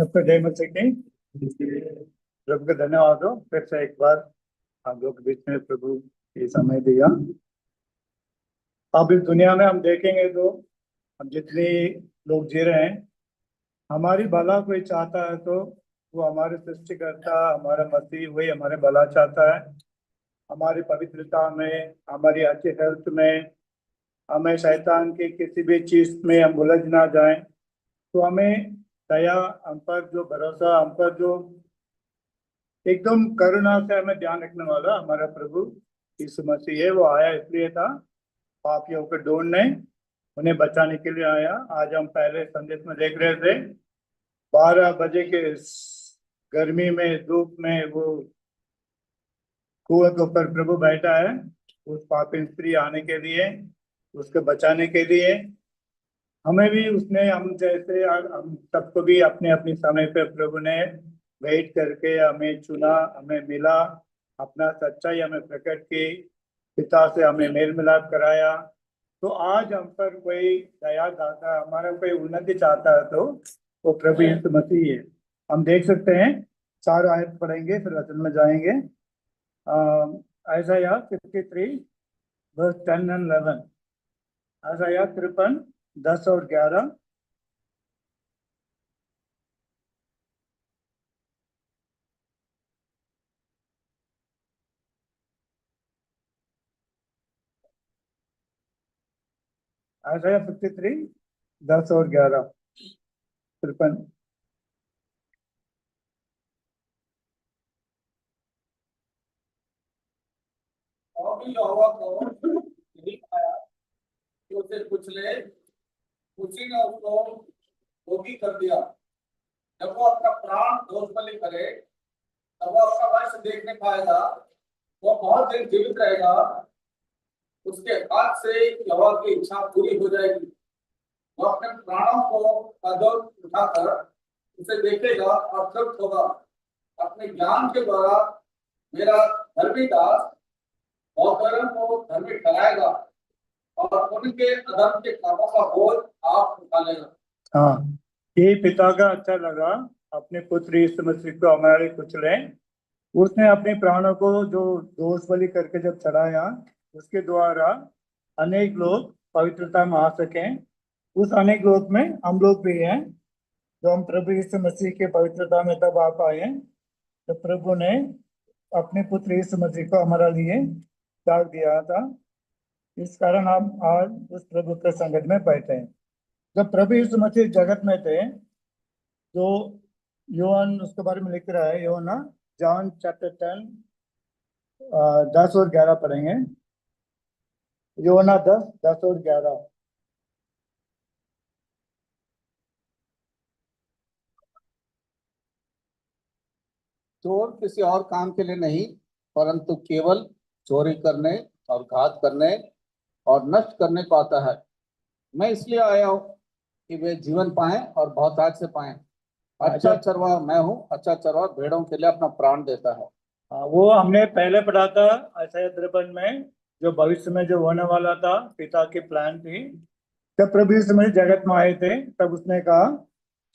सबको जय मसीह की। प्रभु का धन्यवाद हो, फिर से एक बार हम लोग के बीच में प्रभु ये समय दिया। अब इस दुनिया में हम देखेंगे तो हम जितने लोग जी रहे हैं, हमारी भला कोई चाहता है तो वो हमारे सृष्टिकर्ता हमारा मसीह वही हमारे भला चाहता है। हमारी पवित्रता में, हमारी अच्छी हेल्थ में, हमें शैतान की किसी भी चीज में हम उलझ ना जाएं। तो हमें दया, हम पर जो भरोसा, हम पर जो एकदम करुणा से हमें ध्यान रखने वाला हमारा प्रभु यीशु मसीह है। वो आया इसलिए था, पापियों को ढूंढने, उन्हें बचाने के लिए आया। आज हम पहले संदेश में देख रहे थे, 12 बजे के गर्मी में, धूप में वो कुएं के ऊपर प्रभु बैठा है उस पापी स्त्री आने के लिए, उसको बचाने के लिए। हमें भी उसने, हम जैसे हम सबको भी अपने अपने समय पे प्रभु ने वेट करके हमें चुना, हमें मिला, अपना सच्चाई हमें प्रकट की, पिता से हमें मेल मिलाप कराया। तो आज हम पर कोई दया चाहता है, हमारा कोई उन्नति चाहता है तो वो प्रभु यीशु मसीह है। हम देख सकते हैं, 4 आयत पढ़ेंगे फिर वचन में जाएंगे। आइज़ाया 53 verse 10 and 11। आइज़ाया 53 10 और 11। आइज़ाया 53 10 और 11। 53। और भी यहोवा को नहीं पाया कि उसे पूछ ले, उसी ने उसको रोगी कर दिया। जब वो अपना प्राण दोष बलि करे तब वो अपना वंश देखने पाएगा, वो बहुत दिन जीवित रहेगा। उसके हाथ से यहोवा की इच्छा पूरी हो जाएगी। वो अपने प्राणों को कदम उठाकर उसे देखेगा और तृप्त होगा। अपने ज्ञान के द्वारा मेरा धर्मी दास बहुतरों को धर्मी ठहराएगा और उनके अधर्म के कामों का बोझ आप उठा लेगा। हाँ, ये पिता का अच्छा लगा अपने पुत्र यीशु मसीह को हमारे कुचले। उसने अपने प्राणों को जो दोष बलि करके जब चढ़ाया, उसके द्वारा अनेक लोग पवित्रता में आ सकें। उस अनेक लोग में हम लोग भी हैं, जो हम प्रभु यीशु मसीह के पवित्रता में तब आ पाए तो प्रभु ने अपने पुत्र यीशु मसीह को हमारे लिए त्याग दिया था। इस कारण हम आज उस प्रभु के संगत में बैठे हैं। जब प्रभु यीशु मसीह जगत में थे तो योहन उसके बारे में लिख रहा है, योना जॉन चैप्टर 10 10 और 11 पढ़ेंगे। योना 10 10 और 11। चोर किसी और काम के लिए नहीं, परंतु केवल चोरी करने और घात करने और नष्ट करने को आता है। मैं इसलिए आया हूँ कि वे जीवन पाएं और बहुतायत से पाएं। अच्छा चरवाहा मैं हूँ, अच्छा चरवाहा भेड़ों के लिए अपना प्राण देता है। वो हमने पहले पढ़ा था यशायाह 53 में, जो भविष्य में जो होने वाला था, पिता की प्लान थी। जब प्रभु यीशु मसीह जगत में आए थे तब उसने कहा,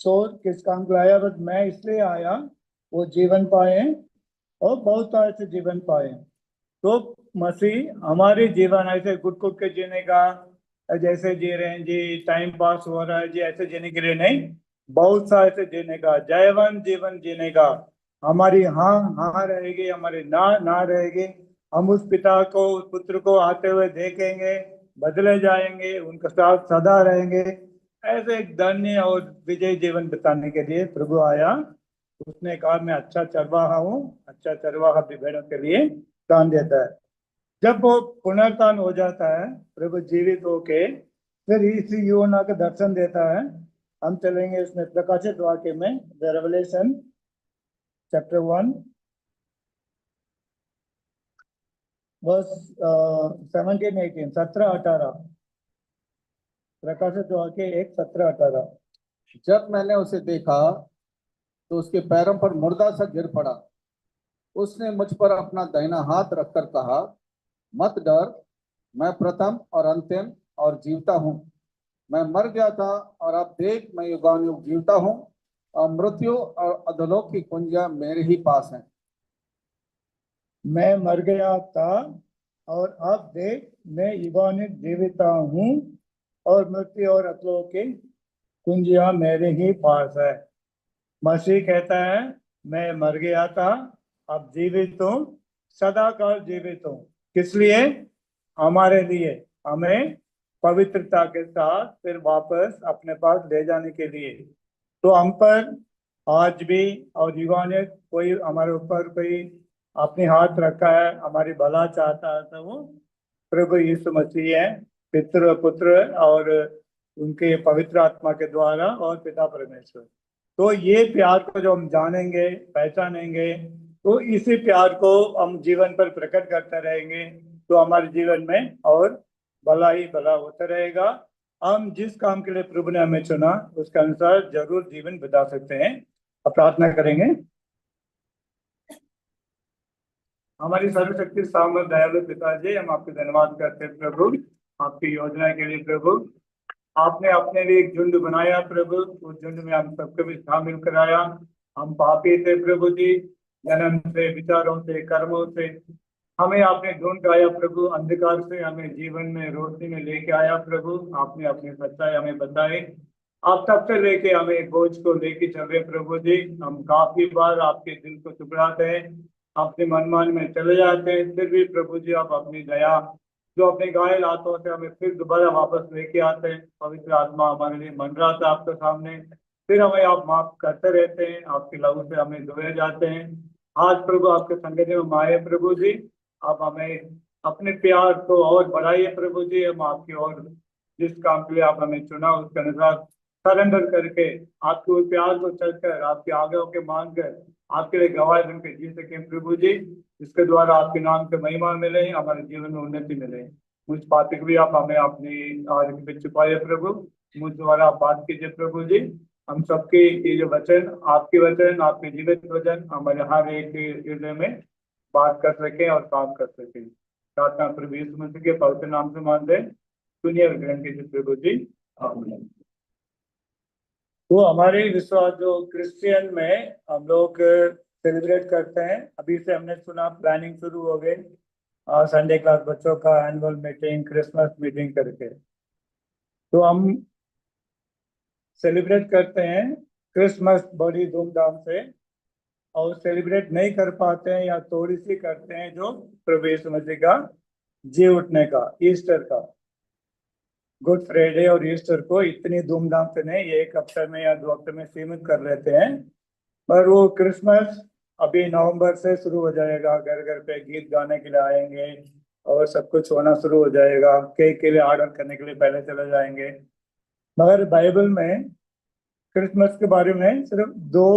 चोर किस काम को लाया, बस मैं इसलिए आया वो जीवन पाए और बहुत सारे से जीवन पाए। तो मसीह हमारे जीवन ऐसे गुट गुट के जीने का, जैसे जी रहे हैं जी, टाइम पास हो रहा है जी, ऐसे जीने के लिए नहीं, बहुत सा ऐसे जीने का, जयवंत जीवन जीने का। हमारी हाँ हाँ रहेगी, हमारी ना ना रहेगी। हम उस पिता को, उस पुत्र को आते हुए देखेंगे, बदले जाएंगे, उनके साथ सदा रहेंगे। ऐसे एक धन्य और विजयी जीवन बिताने के लिए प्रभु आया। उसने कहा, मैं अच्छा चरवाहा हूँ, अच्छा चरवाहा भी भेड़ों के लिए प्राण देता है। जब वो पुनरुत्थान हो जाता है, प्रभु जीवित होके फिर इसी योना का दर्शन देता है। हम चलेंगे इसमें प्रकाशित वाक्य में, द रेवलेशन चैप्टर 1 वर्स 17 18 17 18। प्रकाशित वाक्य 1 17 18। जब मैंने उसे देखा तो उसके पैरों पर मुर्दा सा गिर पड़ा। उसने मुझ पर अपना दाहिना हाथ रखकर कहा, मत डर, मैं प्रथम और अंतिम और जीवता हूँ। मैं मर गया था और अब देख, मैं युगानुयुग जीवता हूँ मृत्यु और अधोलोक की कुंजियां मेरे ही पास हैं। मैं मर गया था और अब देख मैं युगानुग जीविता हूँ और मृत्यु और अधोलोक की कुंजियां मेरे ही पास है। मसीह कहता है मैं मर गया था, अब जीवित हूँ, सदा काल जीवित हूँ। किस लिए? हमारे लिए, हमें पवित्रता के साथ फिर वापस अपने पास ले जाने के लिए। तो हम पर आज भी और युगों ने कोई हमारे ऊपर कोई अपने हाथ रखा है, हमारी भला चाहता है, तो वो प्रभु यीशु मसीह है, पितृ पुत्र और उनके पवित्र आत्मा के द्वारा और पिता परमेश्वर। तो ये प्यार को जो हम जानेंगे, पहचानेंगे, तो इसी प्यार को हम जीवन पर प्रकट करते रहेंगे, तो हमारे जीवन में और भला ही भला होता रहेगा। हम जिस काम के लिए प्रभु ने हमें चुना उसके अनुसार जरूर जीवन बिता सकते हैं। अब प्रार्थना करेंगे। हमारी सर्वशक्ति सामर्थ दयालु पिताजी, हम आपके धन्यवाद करते हैं प्रभु, आपकी योजना के लिए प्रभु। आपने अपने लिए एक झुंड बनाया प्रभु, उस झुंड में हम सबको भी शामिल कराया। हम पापी थे प्रभु जी, जन्म से, विचारों से, कर्मों से। हमें आपने ढूंढ आया प्रभु, अंधकार से हमें जीवन में रोशनी में लेके आया प्रभु। आपने अपनी सच्चाई हमें बताई। आप तब से लेके हमें बोझ को लेके चल रहे प्रभु जी। हम काफी बार आपके दिल को टुकराते हैं, अपने मनमान में चले जाते हैं, फिर भी प्रभु जी आप अपनी दया जो अपने घायल हाथों से हमें फिर दोबारा वापस लेके आते हैं। पवित्र आत्मा हमारे लिए मंडराता है आपके सामने, फिर हमें आप माफ करते रहते हैं, आपके लहू से हमें धोए जाते हैं। आज प्रभु आपके संगति में हम आए प्रभु जी, आप हमें अपने प्यार को और बढ़ाइए प्रभु जी। हम आपकी और जिस काम के लिए आप हमें चुना उसके अनुसार सरेंडर करके आपके उस प्यार को चलकर आपके आगे होके मांग कर आपके लिए गवाह बन के जी सके प्रभु जी, जिसके द्वारा आपके नाम के महिमा मिले, हमारे जीवन में उन्नति मिले। मुझ पापी को भी आप हमें अपनी आज में छुपाइए प्रभु, मुझ द्वारा आप बात कीजिए प्रभु जी। हम सबके ये जो वचन आपके जीवित वचन हमारे हर एक हृदय में बात कर सके और काम कर सके। प्रार्थना प्रभु यीशु मसीह के पवित्र नाम से मांगते हैं, सुनिए और ग्रहण कीजिए प्रभु जी, आमीन। तो हमारे विश्वास जो क्रिश्चियन में हम लोग सेलिब्रेट करते हैं, अभी से हमने सुना प्लानिंग शुरू हो गई, संडे क्लास बच्चों का, एनुअल मीटिंग, क्रिसमस मीटिंग करके। तो हम सेलिब्रेट करते हैं क्रिसमस बड़ी धूमधाम से, और सेलिब्रेट नहीं कर पाते हैं या थोड़ी सी करते हैं जो प्रभु यीशु मसीह का जी उठने का, ईस्टर का। गुड फ्राइडे और ईस्टर को इतनी धूमधाम से नहीं, एक हफ्ते में या 2 हफ्ते में सीमित कर लेते हैं। पर वो क्रिसमस अभी नवंबर से शुरू हो जाएगा, घर घर पे गीत गाने के लिए आएंगे और सब कुछ होना शुरू हो जाएगा, केक के लिए ऑर्डर करने के लिए पहले चले जाएंगे। मगर बाइबल में क्रिसमस के बारे में सिर्फ दो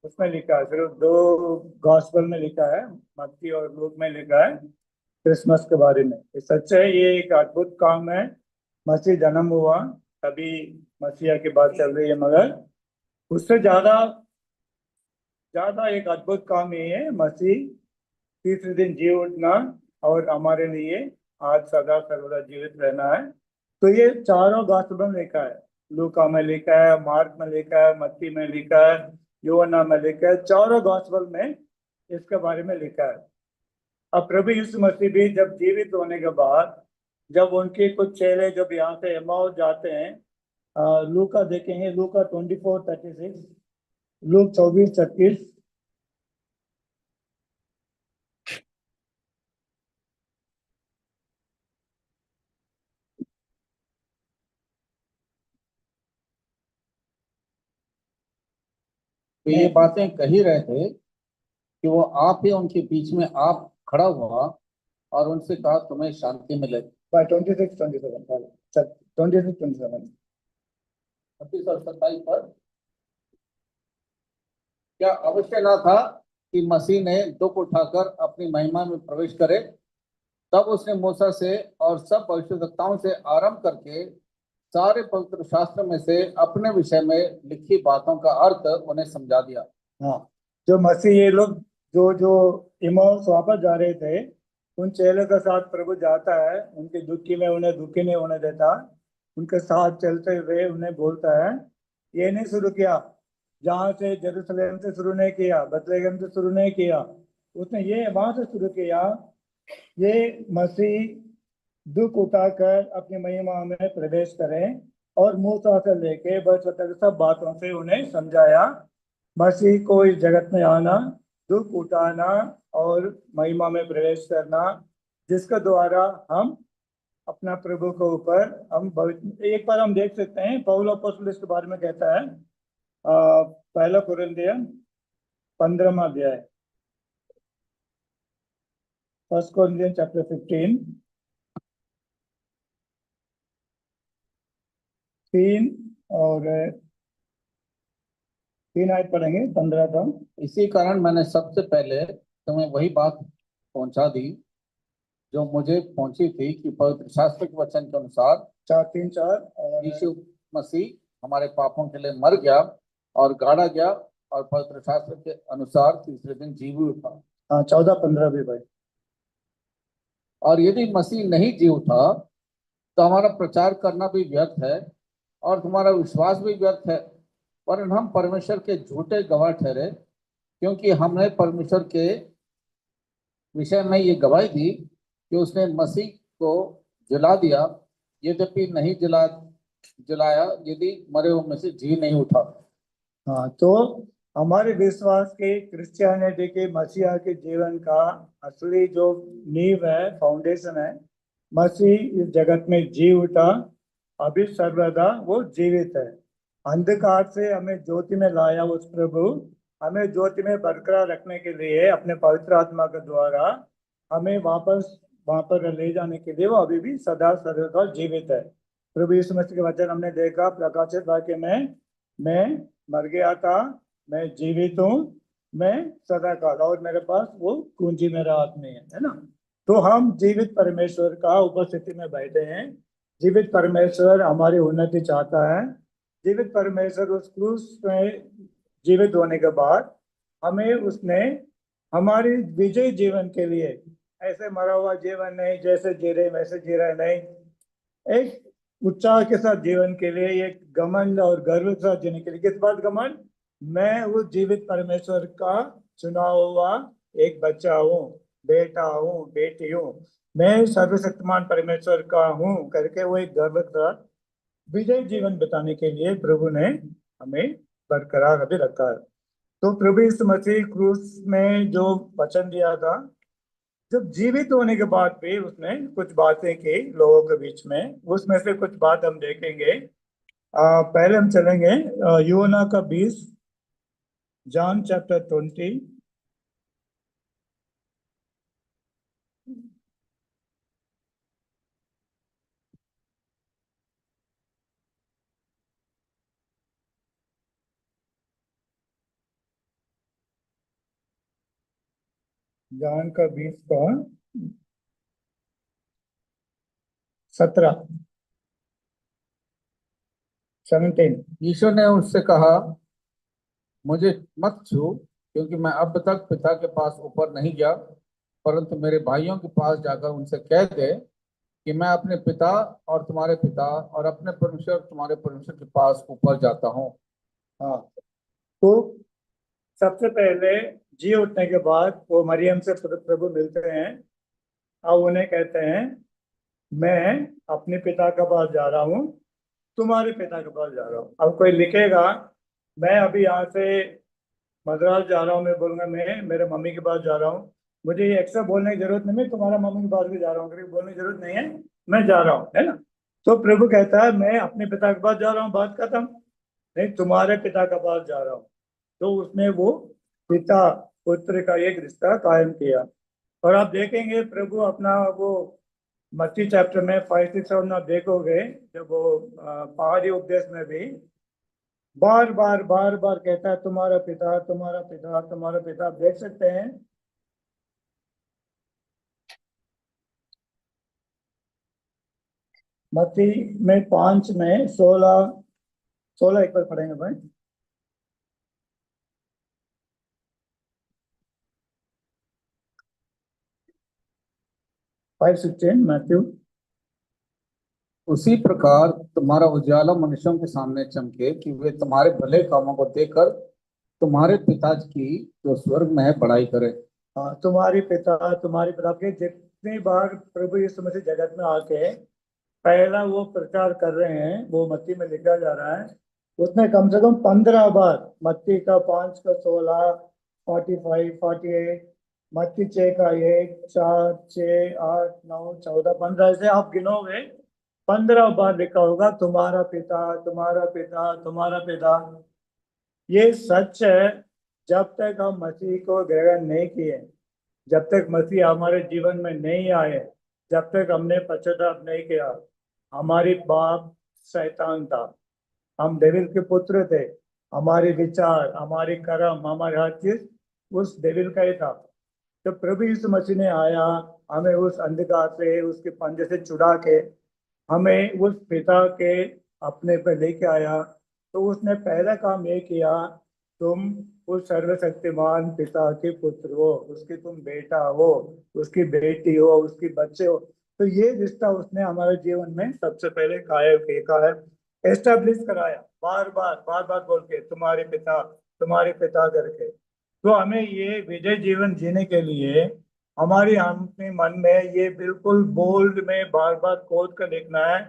उसमें लिखा है, सिर्फ 2 गॉस्पेल में लिखा है, मत्ती और लूक में लिखा है क्रिसमस के बारे में। ये सच है, ये एक अद्भुत काम है। मसीह जन्म हुआ तभी मसीहा की बात चल रही है, मगर उससे ज्यादा ज्यादा एक अद्भुत काम ये है, मसीह तीसरे दिन जी उठना और हमारे लिए आज सदा सर्वदा जीवित रहना है। तो ये चारों गॉस्पेल में लिखा है, लूका में लिखा है, मार्क में लिखा है, मत्ती में लिखा है, यूहन्ना में लिखा है, चारों गॉस्पेल में इसके बारे में लिखा है। अब प्रभु यीशु मसीह भी जब जीवित होने के बाद, जब उनके कुछ चेले जब यहाँ से एमाउस जाते हैं, लूका देखेंगे, लूका 24:36, लूक 24:36। तो ये बातें कही रहे थे कि वो आप ही उनके बीच में आप खड़ा हुआ और उनसे कहा तुम्हें शांति मिले। 26:27, 26:27। 26 और 27 पर क्या अवश्य ना था कि मसीह ने दुख उठाकर अपनी महिमा में प्रवेश करे? तब उसने मूसा से और सब भविष्यवक्ताओं से आरंभ करके सारे पवित्र शास्त्र में से अपने विषय में लिखी बातों का अर्थ उन्हें समझा दिया। हाँ, जो मसीह ये लोग जो जो इमाउस वापस जा रहे थे, उन चेलों के साथ प्रभु जाता है, उनकी दुखी में उन्हें दुखी नहीं होने देता, उनके साथ चलते हुए उन्हें बोलता है। ये नहीं शुरू किया जहाँ से जेरूसलेम से शुरू नहीं किया, बethlehem से शुरू नहीं किया, उसने ये वहां से शुरू किया। ये मसीह दुख उठाकर अपनी महिमा में प्रवेश करें और मूसा से लेके बस तक सब बातों से उन्हें समझाया। मसीह को इस जगत में आना, दुख उठाना और महिमा में प्रवेश करना, जिसके द्वारा हम अपना प्रभु के ऊपर एक बार हम देख सकते हैं पौल अपोस्तल इसके बारे में कहता है, पहला कुरिन्थियन 15वां अध्याय, 1 Corinthians chapter 15, 3 और 3 आयत पढ़ेंगे 15 का। इसी कारण मैंने सबसे पहले तुम्हें वही बात पहुंचा दी जो मुझे पहुंची थी कि पवित्र शास्त्र के वचन के अनुसार 3-4 और यीशु मसीह हमारे पापों के लिए मर गया और गाड़ा गया और पवित्र शास्त्र के अनुसार तीसरे दिन जी उठा। हाँ 14-15 भी भाई। और यदि मसीह नहीं जी उठा तो हमारा प्रचार करना भी व्यर्थ है और तुम्हारा विश्वास भी व्यर्थ है, वरन हम परमेश्वर के झूठे गवाह ठहरे, क्योंकि हमने परमेश्वर के विषय में ये गवाही दी कि उसने मसीह को जला दिया, यद्यपि नहीं जलाया यदि मरे हुए में से जी नहीं उठा। हाँ, तो हमारे विश्वास के क्रिश्चियनिटी के मसीहा के जीवन का असली जो नींव है, फाउंडेशन है, मसीह इस जगत में जी उठा, अभी सर्वदा वो जीवित है। अंधकार से हमें ज्योति में लाया उस प्रभु, हमें ज्योति में बरकरार रखने के लिए अपने पवित्र आत्मा के द्वारा हमें वापस वहां पर ले जाने के लिए वो अभी भी सदा सर्वदा जीवित है। प्रभु यीशु मसीह के वचन हमने देखा प्रकाशित वाक्य में, मैं मर गया था, मैं जीवित हूँ, मैं सदा काल, और मेरे पास वो कुंजी मेरा हाथ में है ना। तो हम जीवित परमेश्वर का उपस्थिति में बैठे हैं। जीवित परमेश्वर हमारी उन्नति चाहता है। जीवित परमेश्वर उस क्रूस में जीवित होने के बाद हमें उसने हमारी विजय जीवन के लिए, ऐसे मरा हुआ जीवन नहीं जैसे जी रहे वैसे जी रहे नहीं, एक उत्साह के साथ जीवन के लिए, एक घमंड और गर्व के साथ जीने के लिए। किस बात घमंड? मैं उस जीवित परमेश्वर का चुना हुआ एक बच्चा हूँ, बेटा हूँ, बेटी हूँ, मैं सर्वशक्तिमान परमेश्वर का हूँ करके वो एक गर्व के साथ विजय जीवन बिताने के लिए प्रभु ने हमें बरकरार अभी रखा है। तो प्रभु यीशु मसीह क्रूस में जो वचन दिया था, जब जीवित होने के बाद भी उसने कुछ बातें की लोगों के बीच में, उसमें से कुछ बात हम देखेंगे। पहले हम चलेंगे यूहन्ना का 20, जॉन चैप्टर 20, जॉन का 20 का 17, 17। यीशु ने उससे कहा, मुझे मत छू, क्योंकि मैं अब तक पिता के पास ऊपर नहीं गया, परंतु मेरे भाइयों के पास जाकर उनसे कह दे कि मैं अपने पिता और तुम्हारे पिता और अपने परमेश्वर तुम्हारे परमेश्वर के पास ऊपर जाता हूँ। हाँ, तो सबसे पहले जी उठने के बाद वो मरियम से प्रभु मिलते हैं और उन्हें कहते हैं, मैं अपने पिता के पास जा रहा हूँ, तुम्हारे पिता के पास जा रहा हूँ। अब कोई लिखेगा, मैं अभी यहाँ से मद्रास जा रहा हूँ, मैं बोलूंगा मैं मेरे मम्मी के पास जा रहा हूँ, मुझे ये एक्स्ट्रा बोलने की जरूरत नहीं, मैं तुम्हारा मम्मी के पास भी जा रहा हूँ करके बोलने की जरूरत नहीं है, मैं जा रहा हूँ, है ना। तो प्रभु कहता है, मैं अपने पिता के पास जा रहा हूँ, बात खत्म। नहीं, तुम्हारे पिता के पास जा रहा हूँ। तो उसने वो पिता पुत्र का एक रिश्ता कायम किया। और आप देखेंगे प्रभु अपना वो मत्ती चैप्टर में 5-6 आप देखोगे, जब वो पहाड़ी उपदेश में भी बार बार बार बार कहता है, तुम्हारा पिता, तुम्हारा पिता, तुम्हारा पिता। आप देख सकते हैं मत्ती में 5 में 16 एक बार पढ़ेंगे भाई। 5:16 मैथ्यू। उसी प्रकार तुम्हारा उजाला मनुष्यों के सामने चमके, कि वे तुम्हारे भले कामों को देखकर तुम्हारे पिता की जो स्वर्ग में है बड़ाई करे। हाँ, तुम्हारे पिता के जितनी बार प्रभु यीशु मसीह जगत में आके पहला वो प्रचार कर रहे हैं, वो मत्ती में लिखा जा रहा है, उसने कम से कम 15 बार, मत्ती का 5 का 16, 45, 48, मत्ती 6 का 1, 4, 6, 8, 9, 14, 15, ऐसे आप गिनोगे 15 बार लिखा होगा तुम्हारा पिता, तुम्हारा पिता, तुम्हारा पिता। ये सच है। जब तक हम मसीह को ग्रहण नहीं किए, जब तक मसीह हमारे जीवन में नहीं आए, जब तक हमने पश्चाताप नहीं किया, हमारी बाप शैतान था, हम डेविल के पुत्र थे। हमारे विचार, हमारी कर्म, हमारे हर चीज उस डेविल का ही था। तो प्रभु यीशु मसीह ने आया, हमें उस अंधकार से, उसके पंजे से छुड़ा के हमें उस पिता के अपने पे लेके आया। तो उसने पहला काम ये किया, तुम उस सर्वशक्तिमान पिता के पुत्र हो, उसके तुम बेटा हो, उसकी बेटी हो, उसकी बच्चे हो। तो ये रिश्ता उसने हमारे जीवन में सबसे पहले कायम किया है, एस्टेब्लिश कराया, बार बार बोल के तुम्हारे पिता करके। तो हमें ये विजय जीवन जीने के लिए हमारी अपने मन में ये बिल्कुल बोल्ड में बार बार खोद कर लिखना है,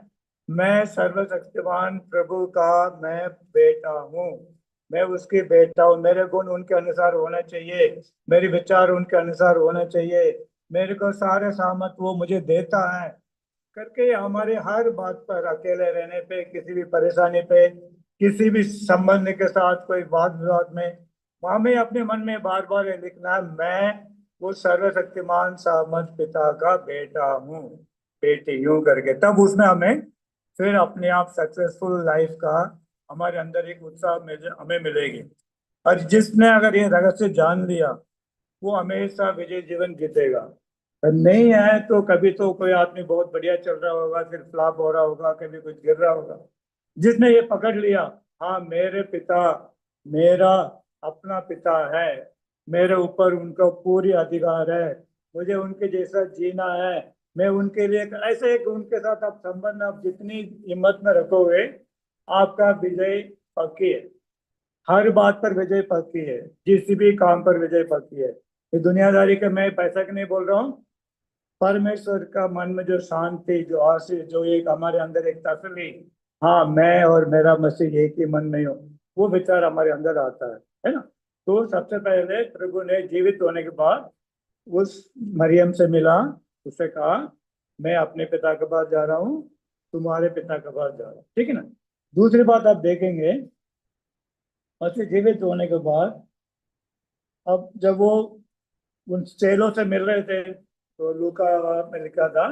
मैं सर्वशक्तिमान प्रभु का मैं बेटा हूँ, मैं उसकी बेटा हूँ, मेरे गुण उनके अनुसार होना चाहिए, मेरे विचार उनके अनुसार होना चाहिए, मेरे को सारे सामत वो मुझे देता है करके। हमारे हर बात पर, अकेले रहने पे, किसी भी परेशानी पे, किसी भी संबंध के साथ कोई वाद विवाद में, हमें अपने मन में बार बार ये लिखना है, मैं वो सर्वशक्तिमान सामर्थ पिता का बेटा हूँ, बेटी हूँ करके। तब उसमें हमें फिर अपने आप सक्सेसफुल लाइफ का हमारे अंदर एक उत्साह हमें मिलेगी। और जिसने अगर ये रहस्य जान लिया, वो हमेशा विजय जीवन जीतेगा। और नहीं है तो कभी तो कोई आदमी बहुत बढ़िया चल रहा होगा, फिर फ्लॉप हो रहा होगा, कभी कुछ गिर रहा होगा। जिसने ये पकड़ लिया, हाँ मेरे पिता, मेरा अपना पिता है, मेरे ऊपर उनका पूरी अधिकार है, मुझे उनके जैसा जीना है, मैं उनके लिए ऐसे एक उनके साथ आप संबंध आप जितनी हिम्मत में रखोगे, आपका विजय पक्की है। हर बात पर विजय पक्की है, किसी भी काम पर विजय पक्की है। ये दुनियादारी का मैं पैसा का नहीं बोल रहा हूँ, परमेश्वर का मन में जो शांति, जो आशीष, जो एक हमारे अंदर एक तसल्ली, हाँ मैं और मेरा मसीह एक ही मन में हो, वो विचार हमारे अंदर आता है ना। तो सबसे पहले प्रभु ने जीवित होने के बाद उस मरियम से मिला, उससे कहा मैं अपने पिता के पास जा रहा हूँ, तुम्हारे पिता के पास जा रहा हूँ, ठीक है ना। दूसरी बात आप देखेंगे, मसीह जीवित होने के बाद अब जब वो उन चेलों से मिल रहे थे, तो लूका में लिखा था,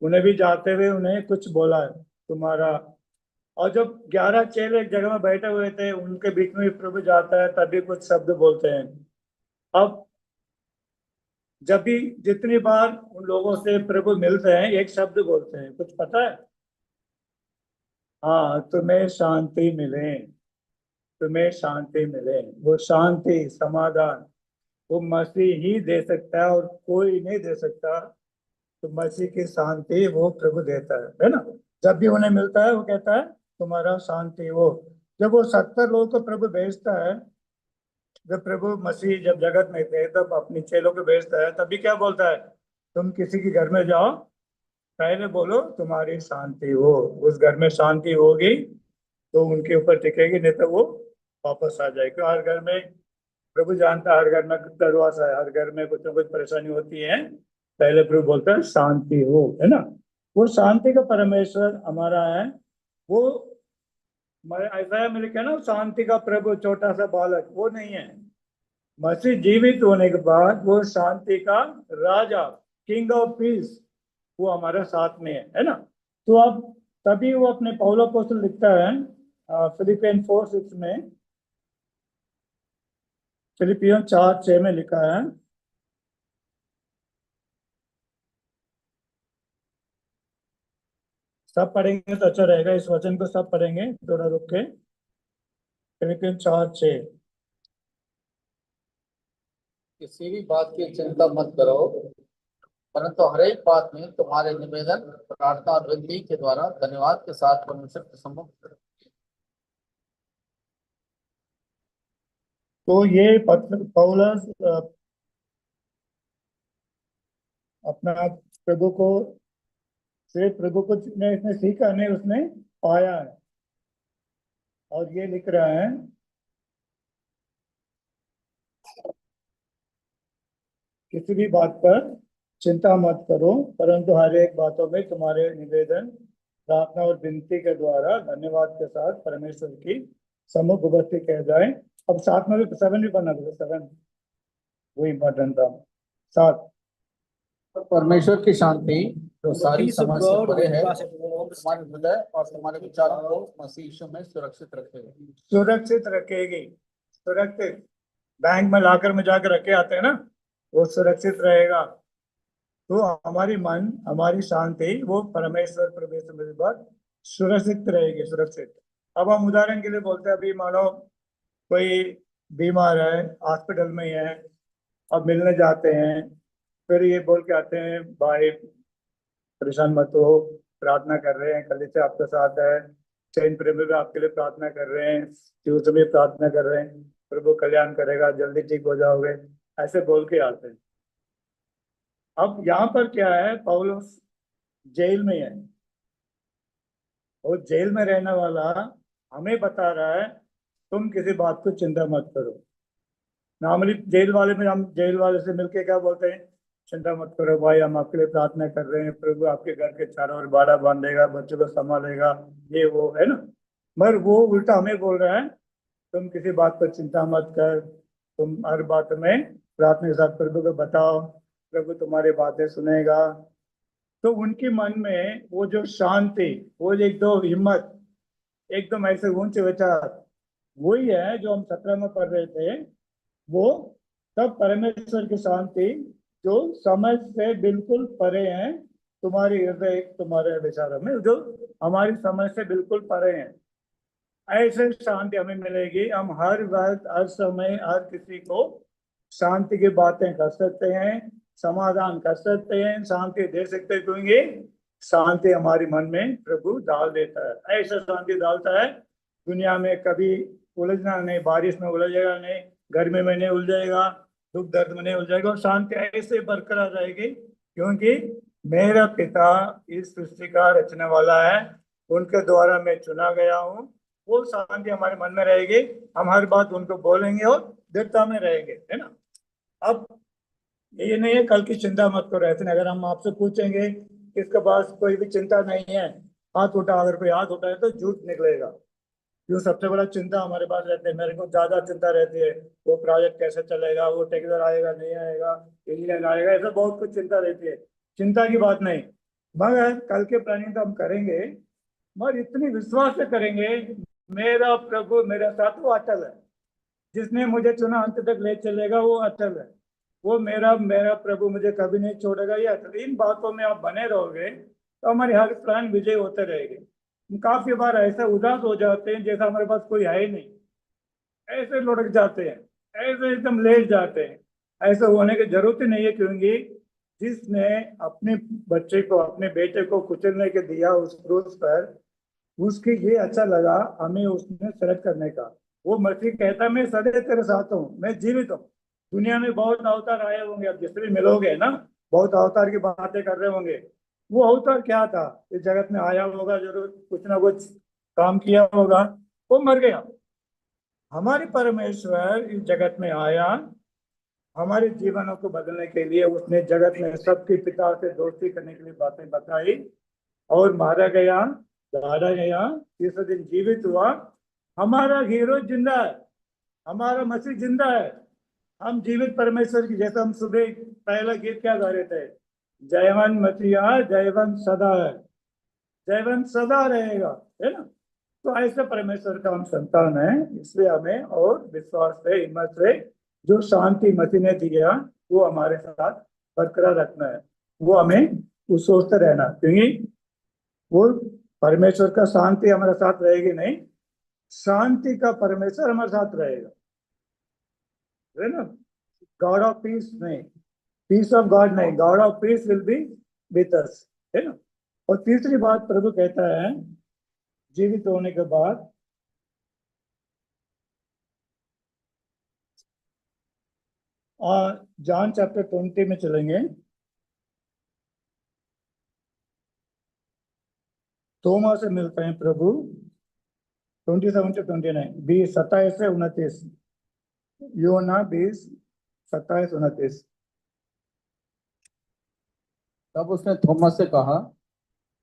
उन्हें भी जाते हुए उन्हें कुछ बोला है तुम्हारा। और जब 11 चेले एक जगह में बैठे हुए थे, उनके बीच में भी प्रभु जाता है, तभी कुछ शब्द बोलते हैं। अब जब भी जितनी बार उन लोगों से प्रभु मिलते हैं, एक शब्द बोलते हैं, कुछ पता है? हाँ, तुम्हें शांति मिले, तुम्हें शांति मिले। वो शांति, समाधान वो मसीह ही दे सकता है, और कोई नहीं दे सकता। तो मसीह की शांति वो प्रभु देता है ना। जब भी उन्हें मिलता है, वो कहता है तुम्हारा शांति हो। जब वो 70 लोगों को प्रभु भेजता है, जब प्रभु मसीह जब जगत में थे, तब अपनी चेलों को भेजता है, तभी क्या बोलता है, तुम किसी के घर में जाओ, पहले बोलो तुम्हारी शांति हो। उस घर में शांति होगी तो उनके ऊपर टिकेगी, नहीं तो वो वापस आ जाएगी। हर घर में प्रभु जानता है, हर घर में दरवाजा है, हर घर में कुछ ना कुछ परेशानी होती है, पहले प्रभु बोलता है शांति हो, है ना। वो शांति का परमेश्वर हमारा है। वो ऐसा में लिखा है ना, शांति का प्रभु छोटा सा बालक, वो नहीं है। मसीह जीवित होने के बाद वो शांति का राजा, किंग ऑफ पीस, वो हमारे साथ में है ना। तो अब तभी वो अपने पौलो अपोस्तल लिखता है फिलिपियन 4:6 में, फिलिपियन 4:6 में लिखा है, सब पढ़ेंगे तो अच्छा रहेगा, इस वचन को सब पढ़ेंगे थोड़ा रुक के। फिलिपियन 4:6। किसी भी बात की चिंता मत करो, परंतु हर एक बात में तुम्हारे निवेदन, प्रार्थना और विनती के द्वारा धन्यवाद के साथ परमेश्वर के सम्मुख तो ये पत्र पौलुस अपना प्रभु को सिर्फ प्रभु को ने इसने सीखा नहीं, उसने पाया है। और ये लिख रहा है, किसी भी बात पर चिंता मत करो, परंतु हर एक बातों में तुम्हारे निवेदन, प्रार्थना और विनती के द्वारा धन्यवाद के साथ परमेश्वर की सम्मुख उपस्थित कह जाए। अब साथ में भी 7 भी पढ़ना था, 7 वो इम्पोर्टेंट था। 7 परमेश्वर की शांति जो सारी Peace of समझ से God परे which है, passes all तुम्हारे हृदय और तुम्हारे विचारों को मसीह यीशु में सुरक्षित रखेगा। सुरक्षित रखेगी। सुरक्षित बैंक में लाकर में जाकर रखे आते हैं ना, वो सुरक्षित रहेगा। तो हमारी मन, हमारी शांति वो परमेश्वर परमेश्वर मेरी बात सुरक्षित रहेगी, सुरक्षित। अब हम उदाहरण के लिए बोलते हैं, अभी मानो कोई बीमार है, हॉस्पिटल में ही है, अब मिलने जाते हैं, फिर ये बोल के आते हैं, भाई परेशान मत हो, प्रार्थना कर रहे हैं, कल से आपके साथ है, चैन प्रेम में आपके लिए प्रार्थना कर रहे हैं, शिव से भी प्रार्थना कर रहे हैं, प्रभु कल्याण करेगा, जल्दी ठीक हो जाओगे, ऐसे बोल के आते हैं। अब यहाँ पर क्या है, पौलुस जेल में है, वो जेल में रहने वाला हमें बता रहा है तुम किसी बात को चिंता मत करो। नॉर्मली जेल वाले में हम जेल वाले से मिलके क्या बोलते हैं, चिंता मत करो भाई, हम आपके लिए प्रार्थना कर रहे हैं, प्रभु आपके घर के चारों ओर बाड़ा बांधेगा, बच्चों को संभालेगा, ये वो है ना। मगर वो उल्टा हमें बोल रहा है, तुम किसी बात पर चिंता मत कर, तुम हर बात में प्रार्थना के साथ प्रभु को बताओ, प्रभु तुम्हारी बातें सुनेगा। तो उनके मन में वो जो शांति, वो एक दो हिम्मत, एकदम ऐसे ऊंचे विचार, वही है जो हम 17 में पढ़ रहे थे। वो तब परमेश्वर की शांति जो समझ से बिल्कुल परे हैं, तुम्हारे हृदय तुम्हारे विचारों में, जो हमारी समझ से बिल्कुल परे हैं, ऐसे शांति हमें मिलेगी। हम हर वक्त, हर समय, हर किसी को शांति की बातें कर सकते हैं, समाधान कर सकते हैं, शांति दे सकते हैं, क्योंकि शांति हमारे मन में प्रभु डाल देता है। ऐसा शांति डालता है, दुनिया में कभी उलझना नहीं, बारिश में उलझेगा नहीं, गर्मी में नहीं उलझेगा, दुख दर्द में नहीं उलझेगा, और शांति ऐसे बरकरार रहेगी, क्योंकि मेरा पिता इस सृष्टि का रचने वाला है, उनके द्वारा मैं चुना गया हूँ। वो शांति हमारे मन में रहेगी, हम हर बात उनको बोलेंगे और दृढ़ता में रहेंगे, है ना। अब ये नहीं है कल की चिंता मत करो, ऐसे नहीं। अगर हम आपसे पूछेंगे किसके पास कोई भी चिंता नहीं है, हाथ उठा, अगर कोई हाथ उठाए तो झूठ निकलेगा। क्यों, सबसे बड़ा चिंता हमारे पास रहती है, मेरे को ज्यादा चिंता रहती है, वो प्रोजेक्ट कैसे चलेगा, वो टेक्निकल आएगा नहीं आएगा, इंजीनियर आएगा, ऐसा बहुत कुछ चिंता रहती है। चिंता की बात नहीं, मगर कल के प्लानिंग तो हम करेंगे, मगर इतनी विश्वास से करेंगे, मेरा प्रभु मेरे साथ वो अटल है, जिसने मुझे चुना अंत तक ले चलेगा, वो अटल है। वो मेरा मेरा प्रभु मुझे कभी नहीं छोड़ेगा, ये अटल। इन बातों में आप बने रहोगे तो हमारे हर प्लान विजय होते रहेंगे। हम काफी बार ऐसे उदास हो जाते हैं जैसा हमारे पास कोई है ही नहीं, ऐसे लुढ़क जाते हैं, ऐसे एकदम लेट जाते हैं। ऐसे होने की जरूरत ही नहीं है, क्योंकि जिसने अपने बच्चे को, अपने बेटे को कुचलने के दिया उस क्रूस पर, उसके ये अच्छा लगा हमें उसने सेलेक्ट करने का। वो मसीह कहता है, मैं सदैव तेरे साथ हूँ, मैं जीवित हूँ। दुनिया में बहुत अवतार आए होंगे, अब जिससे भी मिलोगे ना, बहुत अवतार की बातें कर रहे होंगे। वो अवतार क्या था, इस जगत में आया होगा, जरूर कुछ ना कुछ काम किया होगा, वो मर गया। हमारे परमेश्वर इस जगत में आया, हमारे जीवनों को बदलने के लिए। उसने जगत में सबके पिता से दोस्ती करने के लिए बातें बताई, और मारा गया, गाड़ा गया, तीसरे दिन जीवित हुआ। हमारा हीरो जिंदा है, हमारा मसीह जिंदा है। हम जीवित परमेश्वर की, जैसे हम सुबह पहला गीत क्या गा रहे थे, जयवंत मसीहा जयवंत सदा है, जयवंत सदा रहेगा, है ना। तो ऐसे परमेश्वर का हम संतान है, इसलिए हमें और विश्वास से, हिम्मत से, जो शांति मसीह ने दिया वो हमारे साथ बरकरार रखना है। वो हमें वो सोचते रहना, क्योंकि वो परमेश्वर का शांति हमारे साथ रहेगी नहीं, शांति का परमेश्वर हमारे साथ रहेगा, है ना। गॉड ऑफ पीस नहीं, पीस ऑफ गॉड नहीं, God of peace will be with us, है ना। और तीसरी बात प्रभु कहता है, जीवित होने के बाद जॉन चैप्टर 20 में चलेंगे। तोमा से मिलते हैं प्रभु। 27 से 29, 27 से 29, योना 20, 27, 29। तब उसने थोमस से कहा,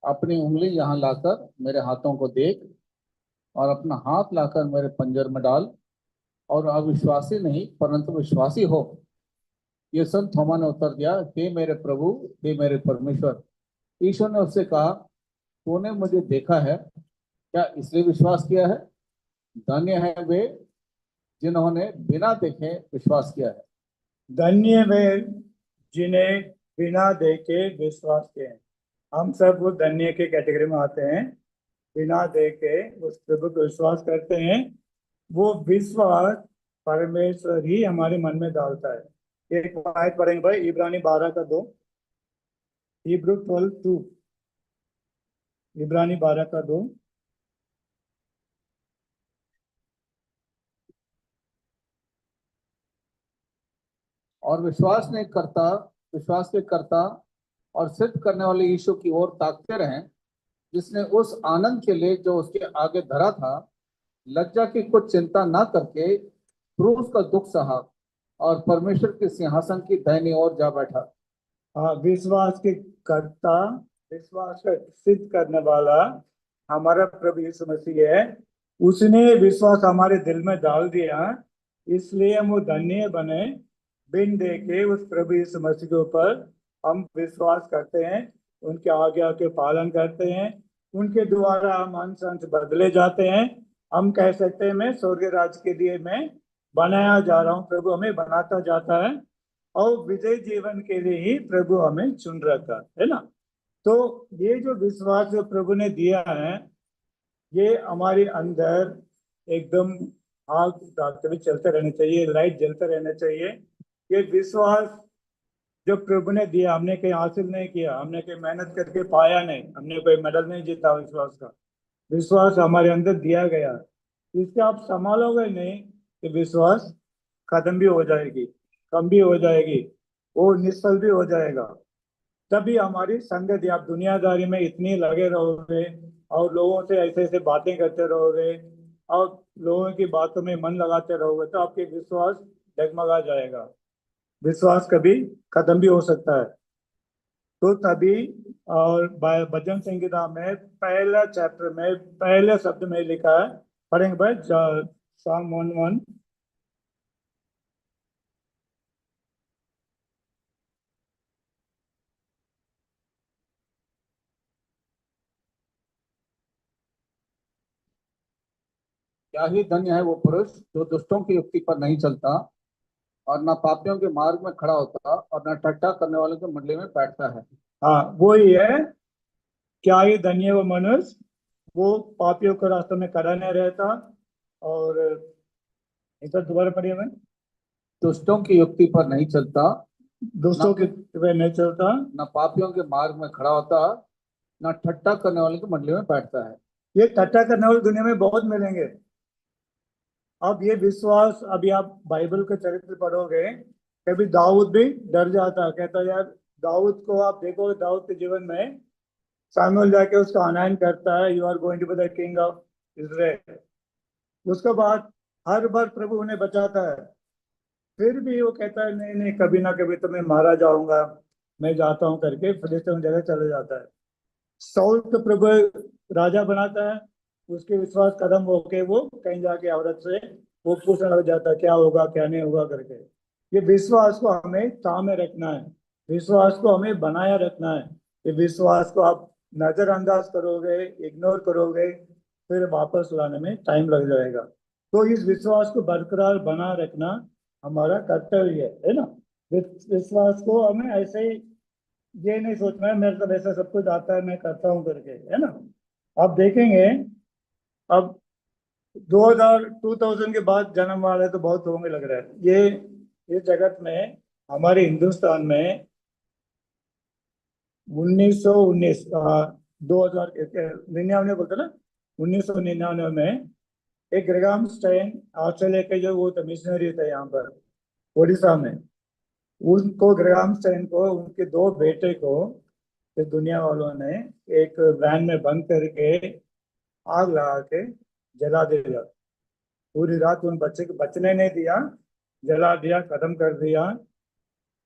अपनी उंगली यहाँ लाकर मेरे हाथों को देख, और अपना हाथ लाकर मेरे पंजर में डाल, और अविश्वासी नहीं परंतु विश्वासी हो। ये सुन थोमा ने उत्तर दिया, हे मेरे प्रभु, हे मेरे परमेश्वर। यीशु ने उससे कहा, तूने मुझे देखा है, क्या इसलिए विश्वास किया है? धन्य है वे जिन्होंने बिना देखे विश्वास किया है। धन्य वे जिन्हें बिना देखे विश्वास किए हैं। हम सब वो धन्य के कैटेगरी में आते हैं। बिना देखे उस प्रभु को विश्वास करते हैं। वो विश्वास परमेश्वर ही हमारे मन में डालता है। एक आयत पढ़ेंगे भाई, इब्रानी 12 का 2, हिब्रू 12:2, इब्रानी 12 का 2। और विश्वास के करता और सिद्ध करने वाले यीशु की ओर ताकते रहें, जिसने उस आनंद के लिए जो उसके आगे धरा था, लज्जा की कुछ चिंता न करके क्रूस का दुख सहा, और परमेश्वर के सिंहासन की दाहिनी ओर जा बैठा। हाँ, विश्वास के करता, विश्वास का सिद्ध करने वाला हमारा प्रभु यीशु मसीह है। उसने विश्वास हमारे दिल में डाल दिया, इसलिए हम वो धन्य बने। बिन देखे उस प्रभु यीशु मसीह के ऊपर हम विश्वास करते हैं, उनके आज्ञा के पालन करते हैं, उनके द्वारा हम अंश अंश बदले जाते हैं। हम कह सकते हैं मैं स्वर्ग राज्य के लिए मैं बनाया जा रहा हूँ, प्रभु हमें बनाता जाता है, और विजय जीवन के लिए ही प्रभु हमें चुन रखा है ना। तो ये जो विश्वास जो प्रभु ने दिया है, ये हमारे अंदर एकदम आग डालते हुए चलते रहने चाहिए, लाइट जलते रहने चाहिए। ये विश्वास जो प्रभु ने दिया, हमने कहीं हासिल नहीं किया, हमने कहीं मेहनत करके पाया नहीं, हमने कोई मेडल नहीं जीता विश्वास का। विश्वास हमारे अंदर दिया गया, इससे आप संभालोगे नहीं कि विश्वास खत्म भी हो जाएगी, कम भी हो जाएगी, वो निष्फल भी हो जाएगा। तभी हमारी संगति, आप दुनियादारी में इतनी लगे रहोगे और लोगों से ऐसे ऐसे बातें करते रहोगे और लोगों की बातों में मन लगाते रहोगे, तो आपके विश्वास डगमगा जाएगा, विश्वास कभी खत्म भी हो सकता है। तो तभी, और भजन संहिता में पहला चैप्टर में पहले शब्द में लिखा है, पढ़ेंगे भाई, Psalm 1:1। क्या ही धन्य है वो पुरुष जो दुष्टों की युक्ति पर नहीं चलता, और न पापियों के मार्ग में खड़ा होता, और न ठट्ठा करने वालों की मंडली में बैठता है। हाँ, वो ही है। क्या ये धन्य वो मनुष्य, वो पापियों के रास्ते में खड़ा नहीं रहता, और एक बार दोबारा पढ़िए मैं, दुष्टों की युक्ति पर नहीं चलता, दोस्तों के वे नहीं चलता, न पापियों के मार्ग में खड़ा होता, न ठट्ठा करने वालों की मंडली में बैठता है। ये ठट्ठा करने वाले दुनिया में बहुत मिलेंगे। अब ये विश्वास, अभी आप बाइबल के चरित्र पढ़ोगे, कभी दाऊद भी डर जाता है, कहता है यार, दाऊद को आप देखोगे, दाऊद के जीवन में सामुएल जाके उसका आनयन करता है, you are going to be the king of Israel. उसके बाद हर बार प्रभु उन्हें बचाता है, फिर भी वो कहता है नहीं नहीं, कभी ना कभी तो मैं मारा जाऊंगा, मैं जाता हूँ करके फिलिस्तीन जगह चले जाता है। साउल को प्रभु राजा बनाता है, उसके विश्वास कदम होके वो कहीं जाके औरत से वो पूछने लग जाता है क्या होगा क्या नहीं होगा करके। ये विश्वास को हमें थामे रखना है, विश्वास को हमें बनाया रखना है। ये विश्वास को आप नजरअंदाज करोगे, इग्नोर करोगे, फिर वापस लाने में टाइम लग जाएगा। तो इस विश्वास को बरकरार बना रखना हमारा कर्तव्य है ना। विश्वास को हमें ऐसे ही, ये नहीं सोचना है मेरे तो ऐसा सब कुछ आता है मैं करता हूँ करके, है ना। आप देखेंगे, अब 2000 के बाद जन्म वाले तो बहुत होंगे लग रहा है। ये इस जगत में, हमारे हिंदुस्तान में 1919, 2099 बोलते ना, 1999 में एक ग्रेगाम स्टेन ऑस्ट्रेलिया के जो वो तो मिशनरी थे यहाँ पर उड़ीसा में, उनको ग्रामस्टैन को उनके दो बेटे को इस दुनिया वालों ने एक वैन में बंद करके आग लगा के जला दिया। पूरी रात उन बच्चे को बचने नहीं दिया, जला दिया, खत्म कर दिया।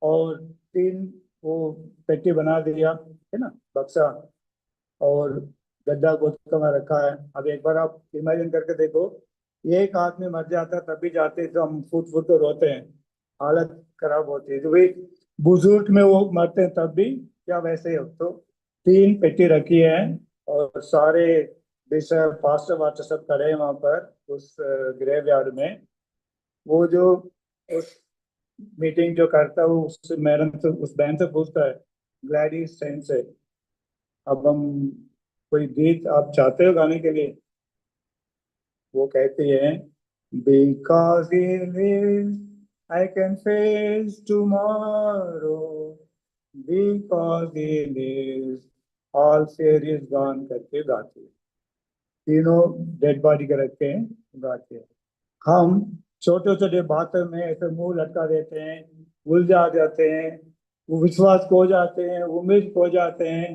और तीन वो पेटी बना दिया, है ना, बक्सा, और गड्ढा खोद कर वहाँ रखा है। अब एक बार आप इमेजिन करके देखो, एक आदमी मर जाता तब भी जाते तो हम फुट फुट तो रोते हैं, हालत खराब होती है। तो भाई बुजुर्ग में वो मरते हैं तब भी क्या वैसे ही हो। तो तीन पेटी रखी है और सारे बिशप पास्टर वास्टर सब खड़े हैं वहां पर उस ग्रेव यार्ड में। वो जो उस मीटिंग जो करता है वो उस मैडम से, उस बहन से पूछता है, ग्लैडिस सेन से, अब हम कोई गीत आप चाहते हो गाने के लिए? वो कहती है, because he lives I can face tomorrow, because he lives all fear is gone करके गाती है। तीनों डेड बॉडी के रख के गाती है। हम छोटे छोटे बातों में ऐसे मुंह लटका देते हैं, उलझा जाते हैं, वो विश्वास खो जाते हैं, उम्मीद खो जाते हैं।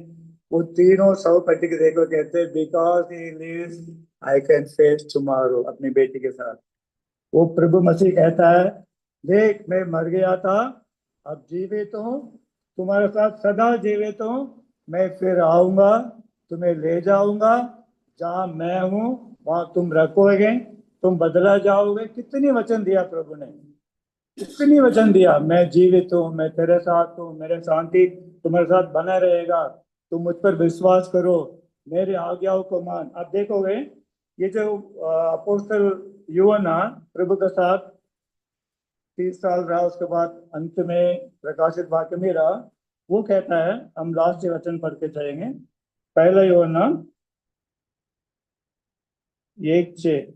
वो तीनों सौ पट्टी के देखो कहते हैं, because he lives I can face tomorrow, अपनी बेटी के साथ। वो प्रभु मसीह कहता है, देख मैं मर गया था, अब जीवित हूँ, तुम्हारे साथ सदा जीवित हूँ, मैं फिर आऊंगा, तुम्हें ले जाऊंगा, जहां मैं हूँ वहां तुम रखोगे, तुम बदला जाओगे। कितनी वचन दिया प्रभु ने, कितनी वचन दिया, मैं जीवित हूँ, मैं तेरे साथ हूँ, मेरे शांति तुम्हारे साथ बना रहेगा, तुम मुझ पर विश्वास करो, मेरे आज्ञाओं को मान। अब देखोगे ये जो अपोस्तल यूहन्ना प्रभु के साथ 30 साल रहा, उसके बाद अंत में प्रकाशित वाक्य में रहा, वो कहता है, हम लास्ट वचन पढ़ के चलेंगे, पहला यूहन्ना 1:6।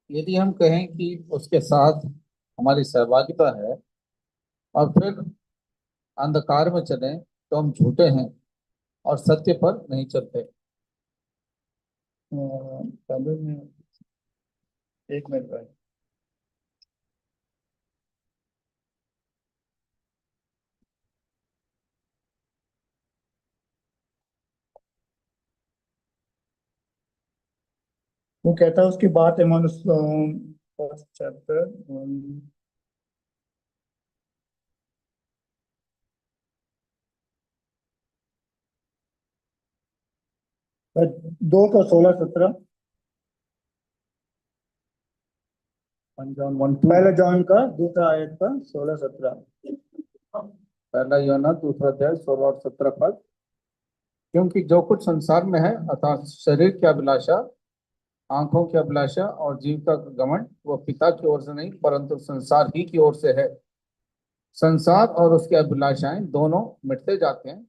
यदि हम कहें कि उसके साथ हमारी सहभागिता है और फिर अंधकार में चलें तो हम झूठे हैं और सत्य पर नहीं चलते। पहले में एक मिनट भाई, वो कहता है उसकी बात है मनुष्य, फर्स्ट चैप्टर, दो का 16-17। जॉन 1:2। पहले जॉन का दूसरा आयत का 16-17। पहला यूहन्ना दूसरा अध्याय 16 और 17 पद। क्योंकि जो कुछ संसार में है अर्थात शरीर की अभिलाषा, आंखों की अभिलाषा और जीव का घमंड, वो पिता की ओर से नहीं परंतु संसार ही की ओर से है। संसार और उसकी अभिलाषाएं दोनों मिटते जाते हैं,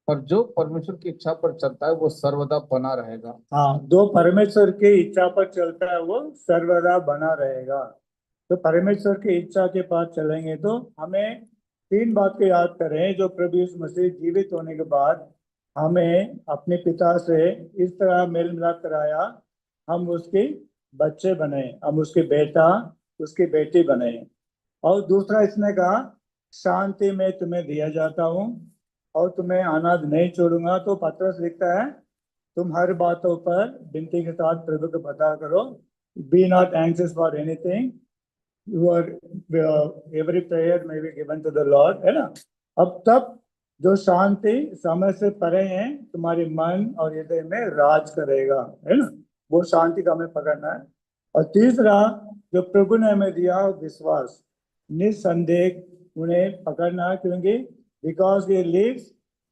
पर जो परमेश्वर की इच्छा पर चलता है वो सर्वदा बना रहेगा। हाँ, जो परमेश्वर की इच्छा पर चलता है वो सर्वदा बना रहेगा। तो परमेश्वर की इच्छा के पास चलेंगे तो हमें तीन बात को याद करें, जो प्रभु यीशु मसीह जीवित होने के बाद हमें अपने पिता से इस तरह मेल मिलाप कराया, हम उसके बच्चे बने, हम उसके बेटा उसकी बेटी बने। और दूसरा इसने कहा, शांति में तुम्हें दिया जाता हूँ और तुम्हें अनाथ नहीं छोड़ूंगा। तो पत्रस लिखता है, तुम हर बातों पर विनती के साथ प्रभु को बता करो, be not anxious for anything, your every prayer में be given to the Lord, है ना। अब तब जो शांति समय से परे है तुम्हारे मन और हृदय में राज करेगा, है ना। वो शांति का हमें पकड़ना है। और तीसरा जो प्रभु ने हमें दिया, विश्वास, निसंदेह उन्हें पकड़ना है, क्योंकि बिकॉज ये लिव्स,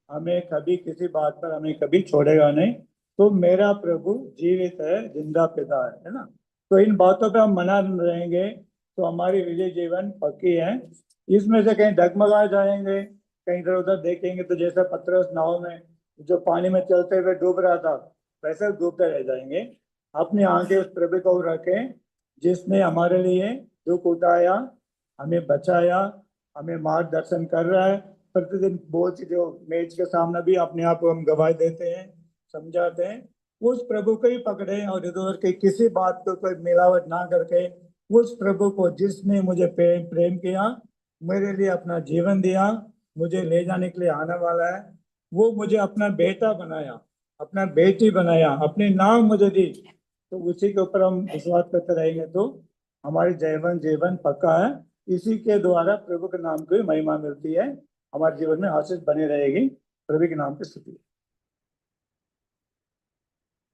हमें कभी किसी बात पर हमें कभी छोड़ेगा नहीं। तो मेरा प्रभु जीवित है, जिंदा पिता है ना। तो इन बातों पे हम मना रहेंगे तो हमारी विजय जीवन पक्की है। इसमें से कहीं डगमगा जाएंगे, कहीं इधर उधर देखेंगे, तो जैसा पतरस नाव में जो पानी में चलते हुए डूब रहा था वैसे डूबते रह जाएंगे। अपनी आंखें उस प्रभु को रखें जिसने हमारे लिए दुख उठाया, हमें बचाया, हमें मार्गदर्शन कर रहा है। प्रतिदिन बहुत सी जो मेज के सामने भी अपने आप को हम गवाही देते हैं, समझाते हैं, उस प्रभु को ही पकड़े और इधर उधर की किसी बात को कोई मिलावट ना करके उस प्रभु को जिसने मुझे प्रेम प्रेम किया, मेरे लिए अपना जीवन दिया, मुझे ले जाने के लिए आने वाला है, वो मुझे अपना बेटा बनाया, अपना बेटी बनाया, अपनी नाम मुझे दी, तो उसी के ऊपर हम विश्वास करते रहेंगे तो हमारी जीवन पक्का है। इसी के द्वारा प्रभु के नाम की महिमा मिलती है, हमारे जीवन में आशीष बनी रहेगी। प्रभु के नाम की स्तुति।